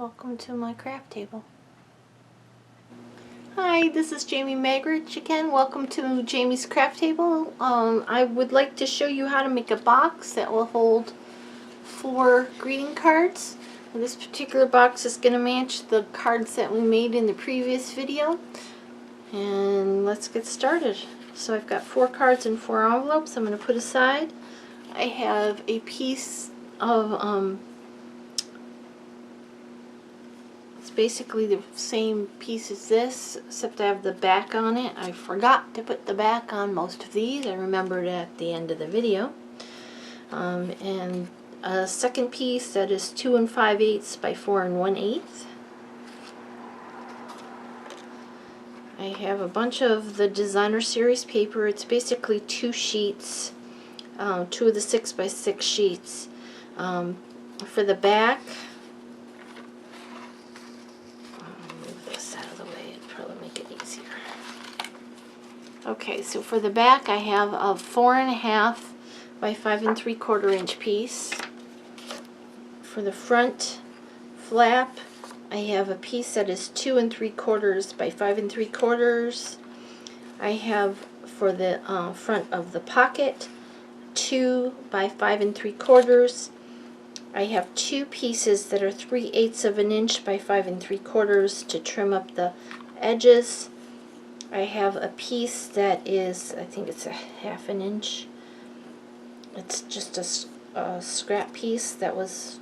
Welcome to my craft table. Hi, this is Jamie Magridge again. Welcome to Jamie's craft table. I would like to show you how to make a box that will hold 4 greeting cards. This particular box is going to match the cards that we made in the previous video. And let's get started. So I've got 4 cards and 4 envelopes I'm going to put aside. I have a piece of it's basically the same piece as this, except I have the back on it. I forgot to put the back on most of these. I remembered at the end of the video. And a second piece that is 2 5/8 by 4 1/8. I have a bunch of the designer series paper. It's basically 2 sheets, 2 of the 6 by 6 sheets. For the back, okay, so for the back I have a 4 1/2 by 5 3/4 inch piece. For the front flap, I have a piece that is 2 3/4 by 5 3/4. I have for the front of the pocket 2 by 5 3/4. I have 2 pieces that are 3/8 of an inch by 5 3/4 to trim up the edges. I have a piece that is, I think it's a 1/2 an inch. It's just a scrap piece that was,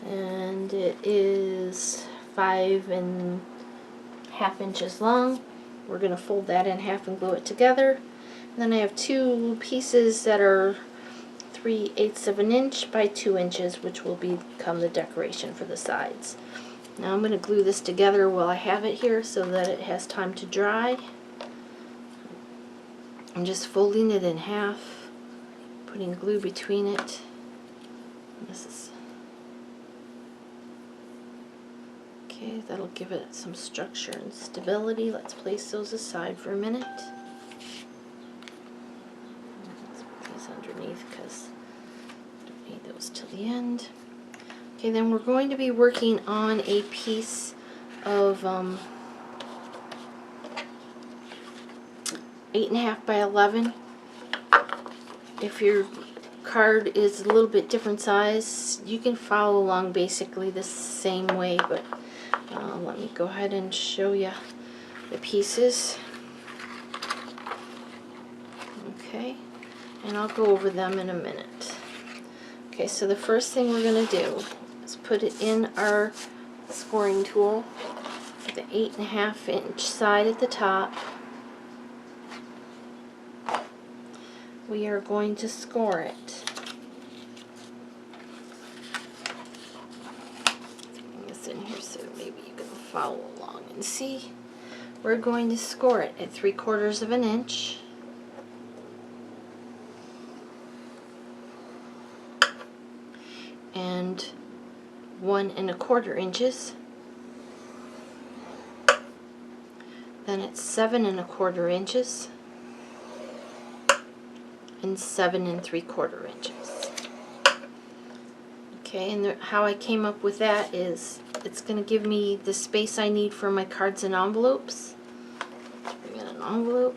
and it is 5 1/2 inches long. We're going to fold that in half and glue it together. And then I have 2 pieces that are 3/8 of an inch by 2 inches, which will become the decoration for the sides. Now I'm going to glue this together while I have it here so that it has time to dry. I'm just folding it in half, putting glue between it. This is okay, that'll give it some structure and stability. Let's place those aside for a minute. Let's put these underneath because I don't need those till the end. Okay, then we're going to be working on a piece of 8 1/2 by 11. If your card is a little bit different size, you can follow along basically the same way, but let me go ahead and show you the pieces. Okay, and I'll go over them in a minute. Okay, so the first thing we're going to do is put it in our scoring tool for the 8 1/2 inch side at the top. We are going to score it. Bring this in here so maybe you can follow along and see. We're going to score it at 3/4 of an inch. And 1 1/4 inches. Then it's 7 1/4 inches. And 7 3/4 inches. Okay, and how I came up with that is it's going to give me the space I need for my cards and envelopes. Let's bring in an envelope.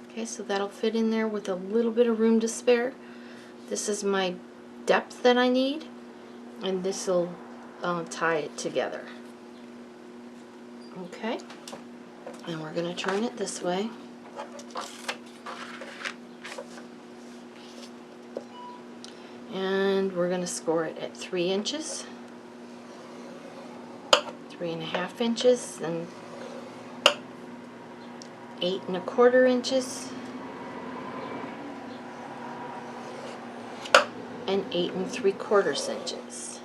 Okay, so that'll fit in there with a little bit of room to spare. This is my depth that I need, and this will tie it together. Okay. And we're going to turn it this way. And we're going to score it at 3 inches, 3 1/2 inches, then 8 1/4 inches, and 8 3/4 inches.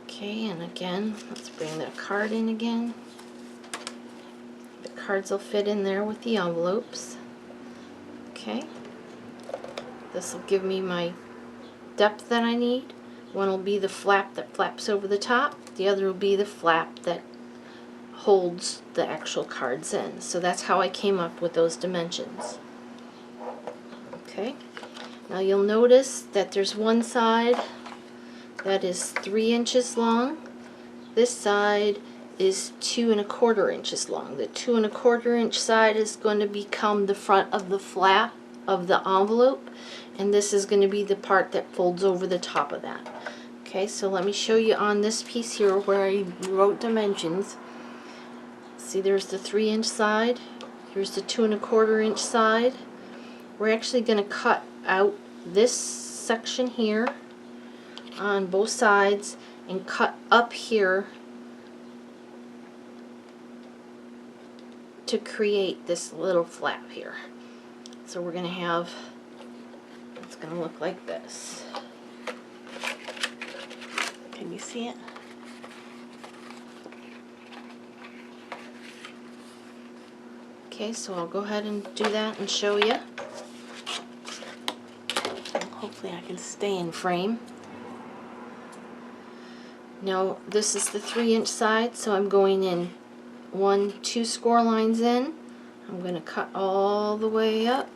Okay, and again, let's bring the card in again. Cards will fit in there with the envelopes. Okay, this will give me my depth that I need. One will be the flap that flaps over the top, the other will be the flap that holds the actual cards in. So that's how I came up with those dimensions. Okay, Now you'll notice that there's one side that is 3 inches long. This side is 2 1/4 inches long. The 2 1/4 inch side is going to become the front of the flap of the envelope, and this is going to be the part that folds over the top of that. Okay, so let me show you on this piece here where I wrote dimensions. See, there's the 3 inch side, here's the 2 1/4 inch side. We're actually going to cut out this section here on both sides and cut up here to create this little flap here. So we're going to have, it's going to look like this. Can you see it? Okay, so I'll go ahead and do that and show you. Hopefully I can stay in frame. Now this is the 3 inch side, so I'm going in 2 score lines in. I'm going to cut all the way up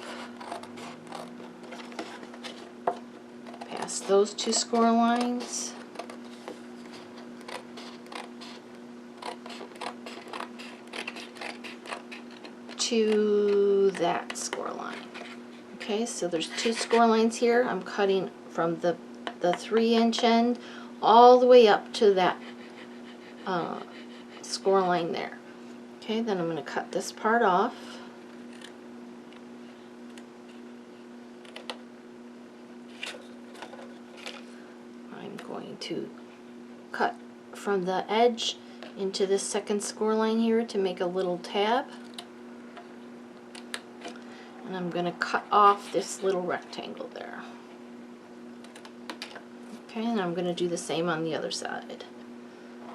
past those 2 score lines to that score line. Okay, so there's 2 score lines here. I'm cutting from the 3 inch end all the way up to that score line there. Okay, then I'm going to cut this part off. I'm going to cut from the edge into this second score line here to make a little tab. And I'm going to cut off this little rectangle there. Okay, and I'm going to do the same on the other side.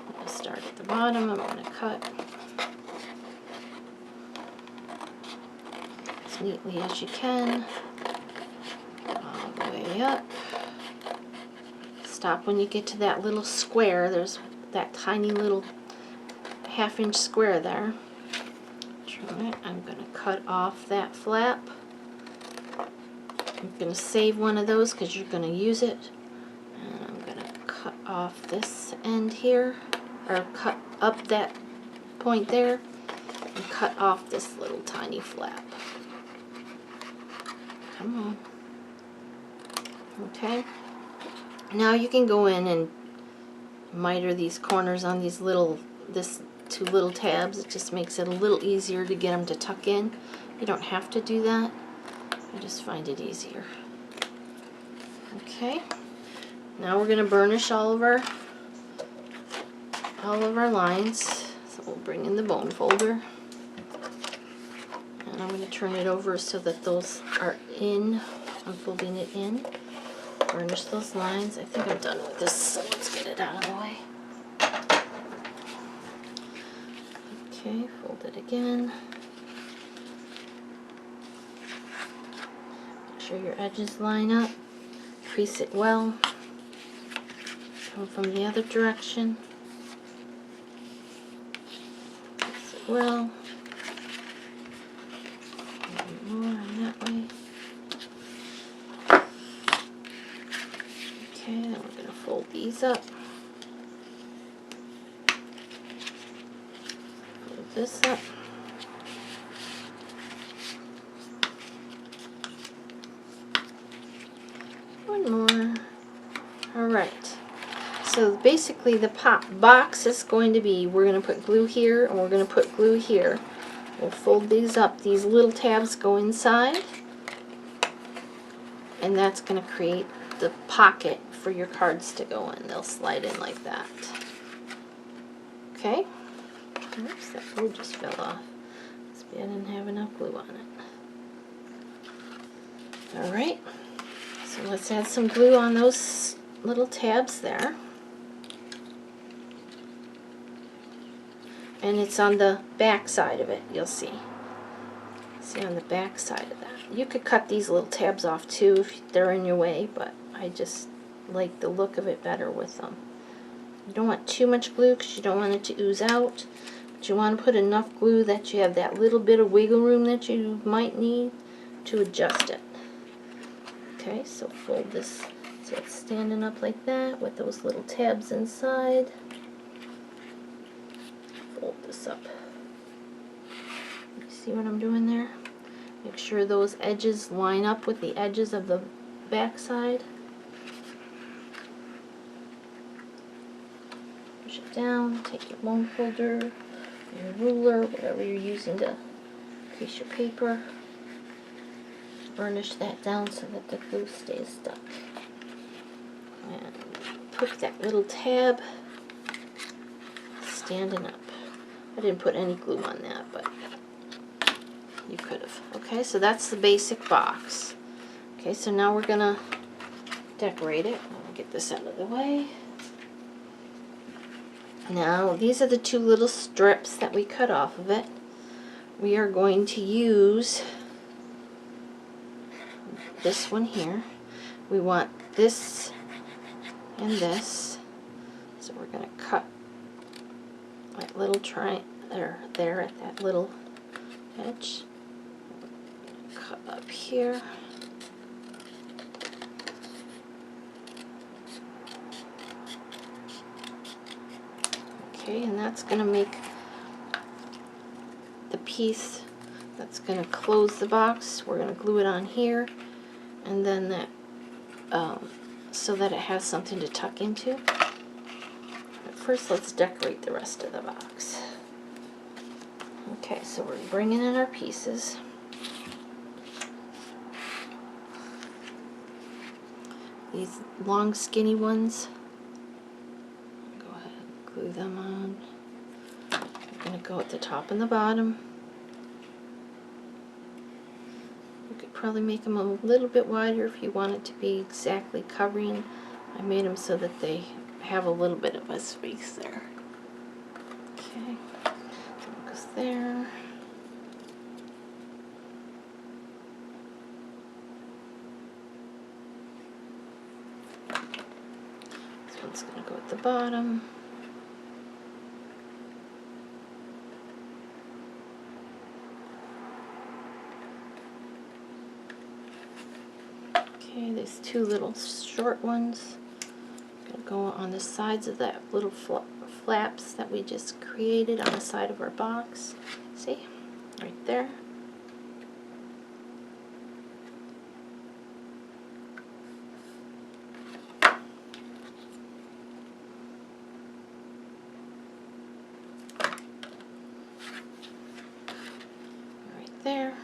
I'm going to start at the bottom, I'm going to cut as neatly as you can, all the way up. Stop when you get to that little square. There's that tiny little 1/2 inch square there. I'm going to cut off that flap. I'm going to save one of those because you're going to use it. And I'm going to cut off this end here, or cut up that point there, and cut off this little tiny flap. Come on. Okay. Now you can go in and miter these corners on these little, this 2 little tabs. It just makes it a little easier to get them to tuck in. You don't have to do that. I just find it easier. Okay. Now we're going to burnish all of our lines. So we'll bring in the bone folder. And I'm going to turn it over so that those are in. I'm folding it in. Burnish those lines. I think I'm done with this, so let's get it out of the way. Okay, fold it again. Make sure your edges line up. Crease it well. Come from the other direction. Crease it well. A little more on that way. Okay, then we're going to fold these up. Fold this up. One more. Alright. So basically the box is going to be, we're going to put glue here and we're going to put glue here. We'll fold these up. These little tabs go inside. And that's going to create the pocket for your cards to go in. They'll slide in like that. Okay? Oops, that glue just fell off. Must be I didn't have enough glue on it. Alright. So let's add some glue on those little tabs there. And it's on the back side of it, you'll see. See on the back side of that. You could cut these little tabs off too if they're in your way, but I just like the look of it better with them. You don't want too much glue because you don't want it to ooze out, but you want to put enough glue that you have that little bit of wiggle room that you might need to adjust it. Okay, so fold this so it's standing up like that with those little tabs inside. Fold this up. You see what I'm doing there? Make sure those edges line up with the edges of the back side. Push it down, take your bone folder, your ruler, whatever you're using to crease your paper. Burnish that down so that the glue stays stuck. And put that little tab standing up. I didn't put any glue on that, but you could have. Okay, so that's the basic box. Okay, so now we're gonna decorate it. I'll get this out of the way. Now, these are the two little strips that we cut off of it. We are going to use this one here. We want this and this. So we're going to cut that little there at that little edge. Cut up here. Okay, and that's going to make the piece that's going to close the box. We're going to glue it on here, and then that so that it has something to tuck into. But first, let's decorate the rest of the box. Okay, so we're bringing in our pieces. These long, skinny ones. Go ahead and glue them on. I'm going to go at the top and the bottom. You could probably make them a little bit wider if you want it to be exactly covering. I made them so that they have a little bit of a space there. Okay, that goes there. This one's going to go at the bottom. Okay, these two little short ones are going to go on the sides of that little flaps that we just created on the side of our box. See? Right there. Right there.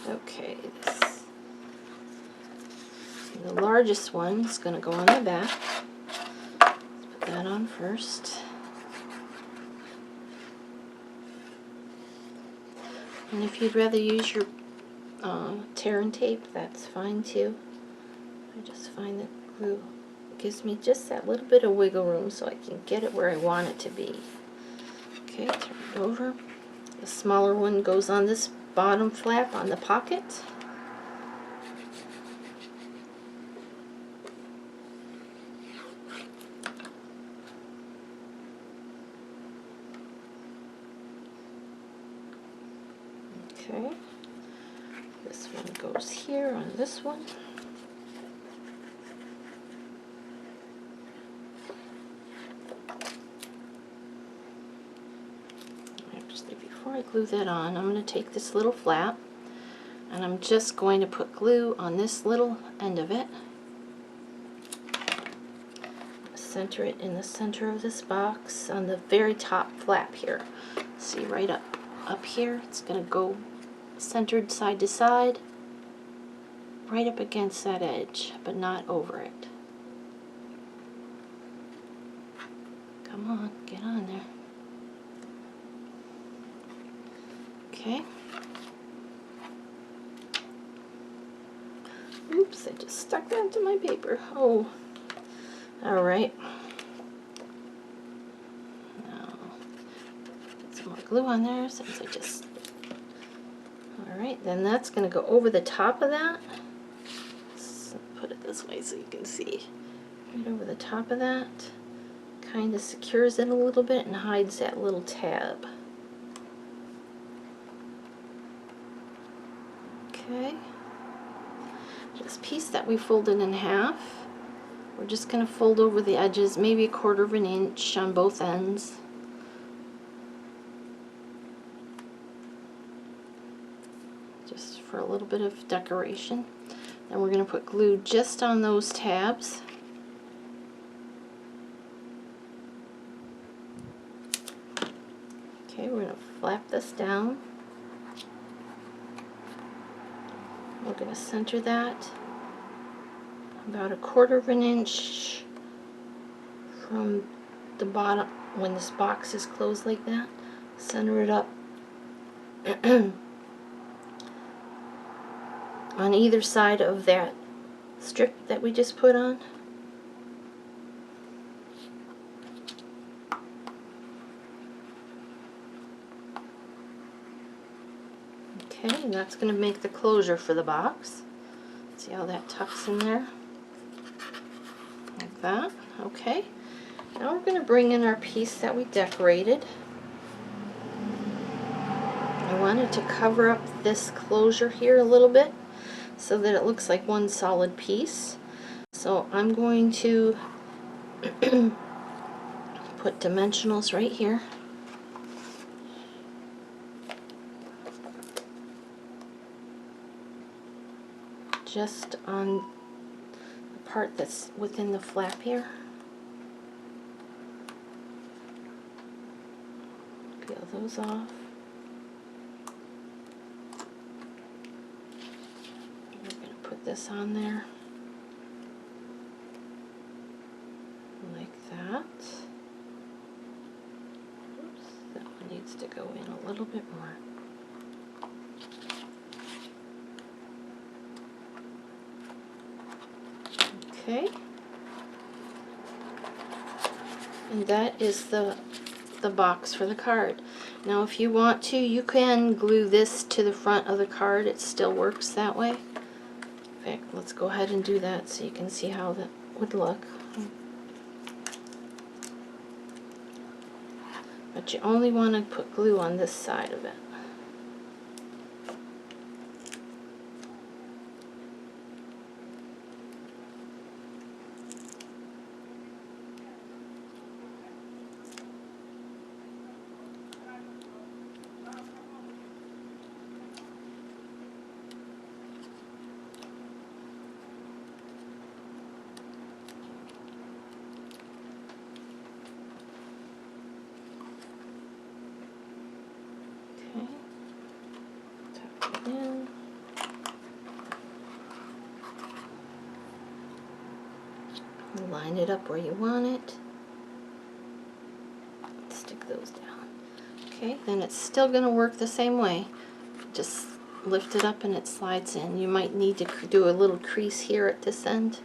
Okay, the largest one is going to go on the back. Let's put that on first. And if you'd rather use your tear and tape, that's fine too. I just find that glue gives me just that little bit of wiggle room so I can get it where I want it to be. Okay, turn it over. The smaller one goes on this bottom flap on the pocket. Okay, this one goes here on this one. Actually, before I glue that on, I'm going to take this little flap and I'm just going to put glue on this little end of it. Center it in the center of this box on the very top flap here. See, right up here, it's going to go centered side to side, right up against that edge, but not over it. Come on, get on there. Okay. Oops, I just stuck that to my paper. Oh, all right. Now, put some more glue on there since I just... All right, then that's going to go over the top of that. Let's put it this way so you can see. Right over the top of that. Kind of secures it a little bit and hides that little tab. Okay. This piece that we folded in half, we're just going to fold over the edges, maybe 1/4 of an inch on both ends. Just for a little bit of decoration. Then we're going to put glue just on those tabs. Okay, we're going to flap this down. We're going to center that about 1/4 of an inch from the bottom when this box is closed like that. Center it up on either side of that strip that we just put on. Okay, and that's going to make the closure for the box. See how that tucks in there? Like that. Okay. Now we're going to bring in our piece that we decorated. I wanted to cover up this closure here a little bit so that it looks like one solid piece. So I'm going to put dimensionals right here. Just on the part that's within the flap here. Peel those off. We're going to put this on there like that. Oops, that one needs to go in a little bit more. Okay, and that is the box for the card. Now if you want to, you can glue this to the front of the card. It still works that way. In fact, let's go ahead and do that so you can see how that would look. But you only want to put glue on this side of it. Okay, tuck it in. Line it up where you want it. Stick those down. Okay, then it's still going to work the same way. Just lift it up and it slides in. You might need to do a little crease here at this end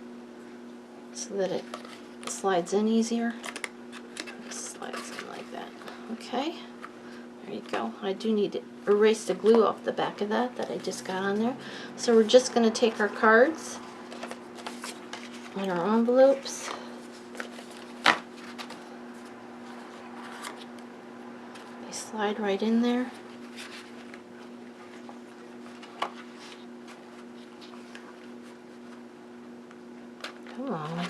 so that it slides in easier. It slides in like that. Okay, there you go. I do need to erase the glue off the back of that I just got on there. So we're just going to take our cards and our envelopes. They slide right in there. Come on.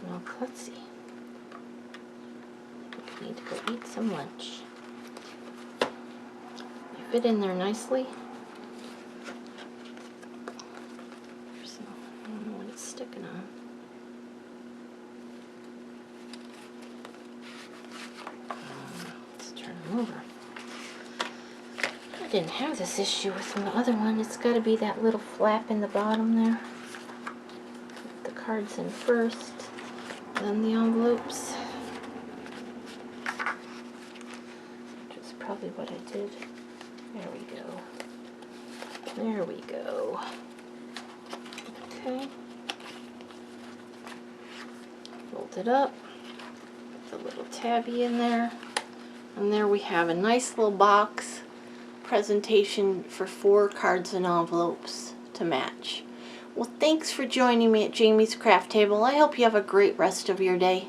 No klutzy. I need to go eat some lunch. They fit in there nicely. So, I don't know what it's sticking on. Let's turn them over. I didn't have this issue with the other one. It's got to be that little flap in the bottom there. Put the cards in first, then the envelopes. Which is probably what I did. There we go. There we go. Okay. Fold it up. Put the little tabby in there. And there we have a nice little box presentation for 4 cards and envelopes to match. Well, thanks for joining me at Jamie's Craft Table. I hope you have a great rest of your day.